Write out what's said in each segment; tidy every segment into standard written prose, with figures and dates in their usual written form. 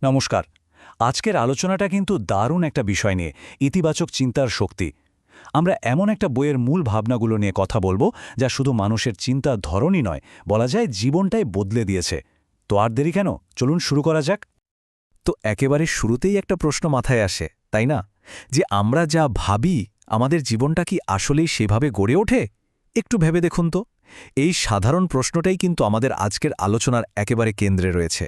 নমস্কার। আজকের আলোচনাটা কিন্তু দারুণ একটা বিষয় নিয়ে, ইতিবাচক চিন্তার শক্তি। আমরা এমন একটা বইয়ের মূল ভাবনাগুলো নিয়ে কথা বলবো যা শুধু মানুষের চিন্তার ধরনই নয়, বলা যায় জীবনটাই বদলে দিয়েছে। তো আর দেরি কেন, চলুন শুরু করা যাক। তো একেবারে শুরুতেই একটা প্রশ্ন মাথায় আসে, তাই না? যে আমরা যা ভাবি আমাদের জীবনটা কি আসলেই সেভাবে গড়ে ওঠে? একটু ভেবে দেখুন তো। এই সাধারণ প্রশ্নটাই কিন্তু আমাদের আজকের আলোচনার একেবারে কেন্দ্রে রয়েছে।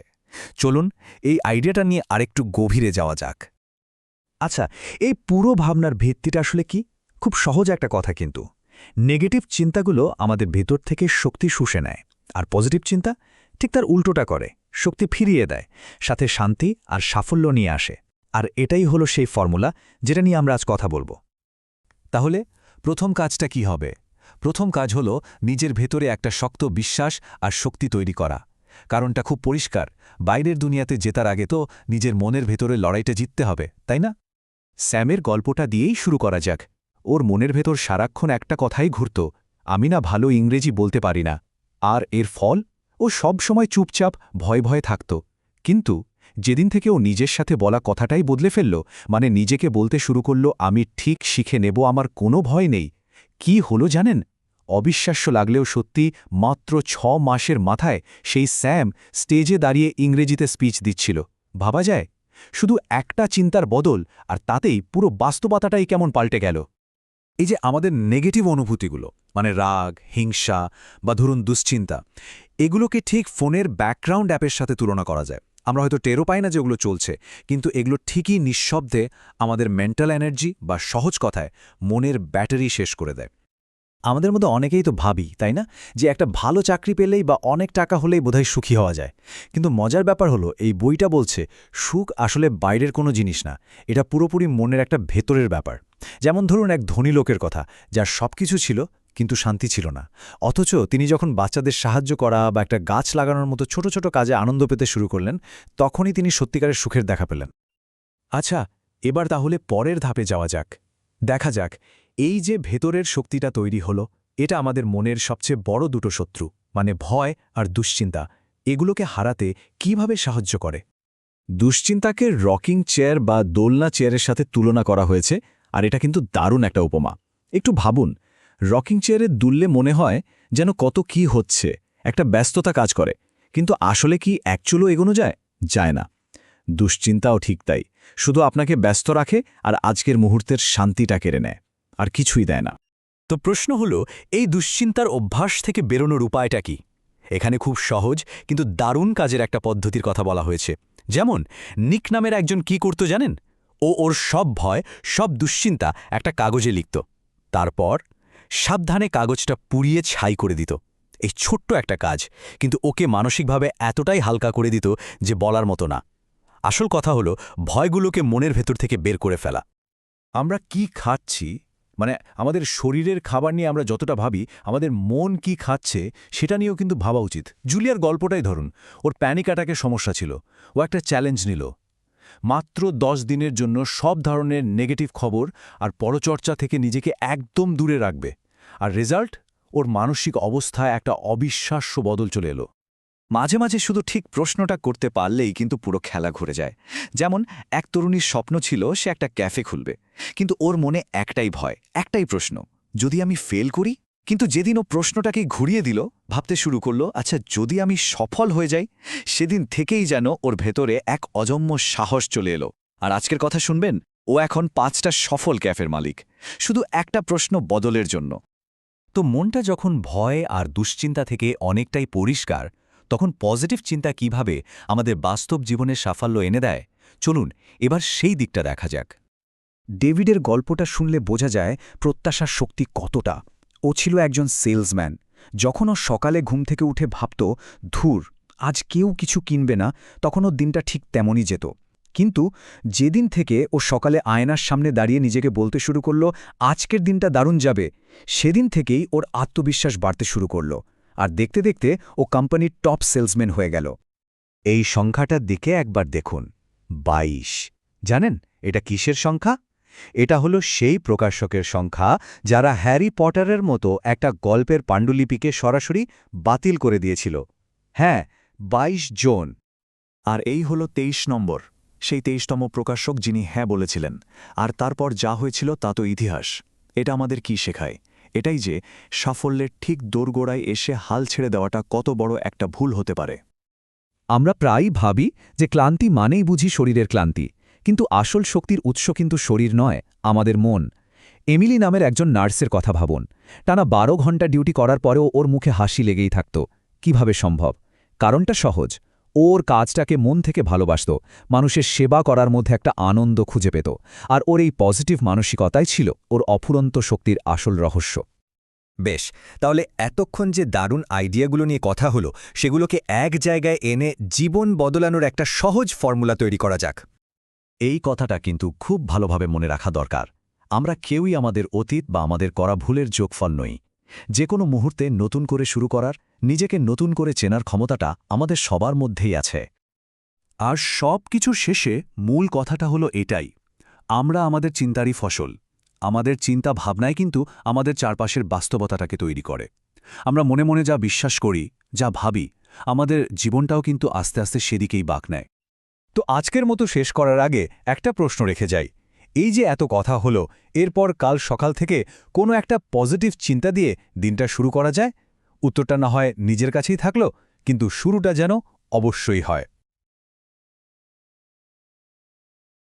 চলুন এই আইডিয়াটা নিয়ে আরেকটু গভীরে যাওয়া যাক। আচ্ছা, এই পুরো ভাবনার ভিত্তিটা আসলে কি? খুব সহজ একটা কথা কিন্তু। নেগেটিভ চিন্তাগুলো আমাদের ভেতর থেকে শক্তি শুষে নেয়, আর পজিটিভ চিন্তা ঠিক তার উল্টোটা করে, শক্তি ফিরিয়ে দেয়, সাথে শান্তি আর সাফল্য নিয়ে আসে। আর এটাই হলো সেই ফর্মুলা যেটা নিয়ে আমরা আজ কথা বলবো। তাহলে প্রথম কাজটা কি হবে? প্রথম কাজ হলো নিজের ভেতরে একটা শক্ত বিশ্বাস আর শক্তি তৈরি করা। কারণটা খুব পরিষ্কার, বাইরের দুনিয়াতে জেতার আগে তো নিজের মনের ভেতরে লড়াইটা জিততে হবে, তাই না? স্যামের গল্পটা দিয়েই শুরু করা যাক। ওর মনের ভেতর সারাক্ষণ একটা কথাই ঘুরত, আমি না ভালো ইংরেজি বলতে পারি না। আর এর ফল, ও সব সময় চুপচাপ ভয়ে ভয়ে থাকত। কিন্তু যেদিন থেকে ও নিজের সাথে বলা কথাটাই বদলে ফেলল, মানে নিজেকে বলতে শুরু করল, আমি ঠিক শিখে নেব, আমার কোনো ভয় নেই। কি হলো জানেন? অবিশ্বাস্য লাগলেও সত্যি, মাত্র ৬ মাসের মাথায় সেই স্যাম স্টেজে দাঁড়িয়ে ইংরেজিতে স্পিচ দিচ্ছিল। ভাবা যায়? শুধু একটা চিন্তার বদল, আর তাতেই পুরো বাস্তবতাটাই কেমন পাল্টে গেল। এই যে আমাদের নেগেটিভ অনুভূতিগুলো, মানে রাগ, হিংসা বা ধরুন দুশ্চিন্তা, এগুলোকে ঠিক ফোনের ব্যাকগ্রাউন্ড অ্যাপের সাথে তুলনা করা যায়। আমরা হয়তো টেরও পাই না যে ওগুলো চলছে, কিন্তু এগুলো ঠিকই নিঃশব্দে আমাদের মেন্টাল এনার্জি বা সহজ কথায় মনের ব্যাটারি শেষ করে দেয়। আমাদের মধ্যে অনেকেই তো ভাবি, তাই না, যে একটা ভালো চাকরি পেলেই বা অনেক টাকা হলেই বোধহয় সুখী হওয়া যায়। কিন্তু মজার ব্যাপার হলো, এই বইটা বলছে সুখ আসলে বাইরের কোনো জিনিস না, এটা পুরোপুরি মনের একটা ভেতরের ব্যাপার। যেমন ধরুন এক ধনী লোকের কথা, যার সবকিছু ছিল কিন্তু শান্তি ছিল না। অথচ তিনি যখন বাচ্চাদের সাহায্য করা বা একটা গাছ লাগানোর মতো ছোট ছোট কাজে আনন্দ পেতে শুরু করলেন, তখনই তিনি সত্যিকারের সুখের দেখা পেলেন। আচ্ছা, এবার তাহলে পরের ধাপে যাওয়া যাক। দেখা যাক এই যে ভেতরের শক্তিটা তৈরি হলো, এটা আমাদের মনের সবচেয়ে বড় দুটো শত্রু, মানে ভয় আর দুশ্চিন্তা, এগুলোকে হারাতে কিভাবে সাহায্য করে। দুশ্চিন্তাকে রকিং চেয়ার বা দোলনা চেয়ারের সাথে তুলনা করা হয়েছে, আর এটা কিন্তু দারুণ একটা উপমা। একটু ভাবুন, রকিং চেয়ারে দুললে মনে হয় যেন কত কি হচ্ছে, একটা ব্যস্ততা কাজ করে, কিন্তু আসলে কি এক চুলও এগোনো যায়? যায় না। দুশ্চিন্তাও ঠিক তাই, শুধু আপনাকে ব্যস্ত রাখে আর আজকের মুহূর্তের শান্তিটা কেড়ে নেয়, আর কিছুই দেয় না। তো প্রশ্ন হলো, এই দুশ্চিন্তার অভ্যাস থেকে বেরোনোর উপায়টা কি? এখানে খুব সহজ কিন্তু দারুণ কাজের একটা পদ্ধতির কথা বলা হয়েছে। যেমন নিক নামের একজন কি করত জানেন? ওর সব ভয়, সব দুশ্চিন্তা একটা কাগজে লিখত। তারপর সাবধানে কাগজটা পুড়িয়ে ছাই করে দিত। এই ছোট্ট একটা কাজ কিন্তু ওকে মানসিকভাবে এতটাই হালকা করে দিত যে বলার মতো না। আসল কথা হলো ভয়গুলোকে মনের ভেতর থেকে বের করে ফেলা। আমরা কি খাচ্ছি, মানে আমাদের শরীরের খাবার নিয়ে আমরা যতটা ভাবি, আমাদের মন কি খাচ্ছে সেটা নিয়েও কিন্তু ভাবা উচিত। জুলিয়ার গল্পটাই ধরুন, ওর প্যানিক অ্যাটাকের সমস্যা ছিল। ও একটা চ্যালেঞ্জ নিল, মাত্র 10 দিনের জন্য সব ধরনের নেগেটিভ খবর আর পরচর্চা থেকে নিজেকে একদম দূরে রাখবে। আর রেজাল্ট, ওর মানসিক অবস্থায় একটা অবিশ্বাস্য বদল চলে এলো। মাঝে মাঝে শুধু ঠিক প্রশ্নটা করতে পারলেই কিন্তু পুরো খেলা ঘুরে যায়। যেমন এক তরুণীর স্বপ্ন ছিল সে একটা ক্যাফে খুলবে, কিন্তু ওর মনে একটাই ভয়, একটাই প্রশ্ন, যদি আমি ফেল করি। কিন্তু যেদিন ও প্রশ্নটাকে ঘুরিয়ে দিল, ভাবতে শুরু করলো, আচ্ছা যদি আমি সফল হয়ে যাই, সেদিন থেকেই যেন ওর ভেতরে এক অজম্য সাহস চলে এলো। আর আজকের কথা শুনবেন, ও এখন 5টা সফল ক্যাফের মালিক, শুধু একটা প্রশ্ন বদলের জন্য। তো মনটা যখন ভয় আর দুশ্চিন্তা থেকে অনেকটাই পরিষ্কার, তখন পজিটিভ চিন্তা কিভাবে আমাদের বাস্তব জীবনের সাফল্য এনে দেয়, চলুন এবার সেই দিকটা দেখা যাক। ডেভিডের গল্পটা শুনলে বোঝা যায় প্রত্যাশার শক্তি কতটা। ও ছিল একজন সেলসম্যান। যখন ও সকালে ঘুম থেকে উঠে ভাবত, ধুর, আজ কেউ কিছু কিনবে না, তখন ওর দিনটা ঠিক তেমনই যেত। কিন্তু যেদিন থেকে ও সকালে আয়নার সামনে দাঁড়িয়ে নিজেকে বলতে শুরু করল, আজকের দিনটা দারুণ যাবে, সেদিন থেকেই ওর আত্মবিশ্বাস বাড়তে শুরু করল। আর দেখতে দেখতে ও কোম্পানির টপ সেলসম্যান হয়ে গেল। এই সংখ্যাটার দিকে একবার দেখুন, 22। জানেন এটা কিসের সংখ্যা? এটা হলো সেই প্রকাশকের সংখ্যা যারা হ্যারি পটারের মতো একটা গল্পের পাণ্ডুলিপিকে সরাসরি বাতিল করে দিয়েছিল। হ্যাঁ, 22 জন। আর এই হলো ২৩ নম্বর, সেই ২৩তম প্রকাশক যিনি হ্যাঁ বলেছিলেন। আর তারপর যা হয়েছিল তা তো ইতিহাস। এটা আমাদের কি শেখায়? এটাই যে সাফল্যের ঠিক দোরগোড়ায় এসে হাল ছেড়ে দেওয়াটা কত বড় একটা ভুল হতে পারে। আমরা প্রায়ই ভাবি যে ক্লান্তি মানেই বুঝি শরীরের ক্লান্তি, কিন্তু আসল শক্তির উৎস কিন্তু শরীর নয়, আমাদের মন। এমিলি নামের একজন নার্সের কথা ভাবুন। টানা ১২ ঘন্টা ডিউটি করার পরেও ওর মুখে হাসি লেগেই থাকত। কিভাবে সম্ভব? কারণটা সহজ, ওর কাজটাকে মন থেকে ভালোবাসত, মানুষের সেবা করার মধ্যে একটা আনন্দ খুঁজে পেত। আর ওর এই পজিটিভ মানসিকতাই ছিল ওর অফুরন্ত শক্তির আসল রহস্য। বেশ, তাহলে এতক্ষণ যে দারুণ আইডিয়াগুলো নিয়ে কথা হলো, সেগুলোকে এক জায়গায় এনে জীবন বদলানোর একটা সহজ ফর্মুলা তৈরি করা যাক। এই কথাটা কিন্তু খুব ভালোভাবে মনে রাখা দরকার। আমরা কেউই আমাদের অতীত বা আমাদের করা ভুলের যোগফল নই। যে কোনো মুহূর্তে নতুন করে শুরু করার, নিজেকে নতুন করে চেনার ক্ষমতাটা আমাদের সবার মধ্যেই আছে। আর সব কিছুর শেষে মূল কথাটা হলো এটাই, আমরা আমাদের চিন্তারই ফসল। আমাদের চিন্তা ভাবনাই কিন্তু আমাদের চারপাশের বাস্তবতাটাকে তৈরি করে। আমরা মনে মনে যা বিশ্বাস করি, যা ভাবি, আমাদের জীবনটাও কিন্তু আস্তে আস্তে সেদিকেই বাঁক নেয়। তো আজকের মতো শেষ করার আগে একটা প্রশ্ন রেখে যাই। এই যে এত কথা হলো, এরপর কাল সকাল থেকে কোনো একটা পজিটিভ চিন্তা দিয়ে দিনটা শুরু করা যায়? উত্তরটা না হয় নিজের কাছেই থাকলো, কিন্তু শুরুটা যেন অবশ্যই হয়।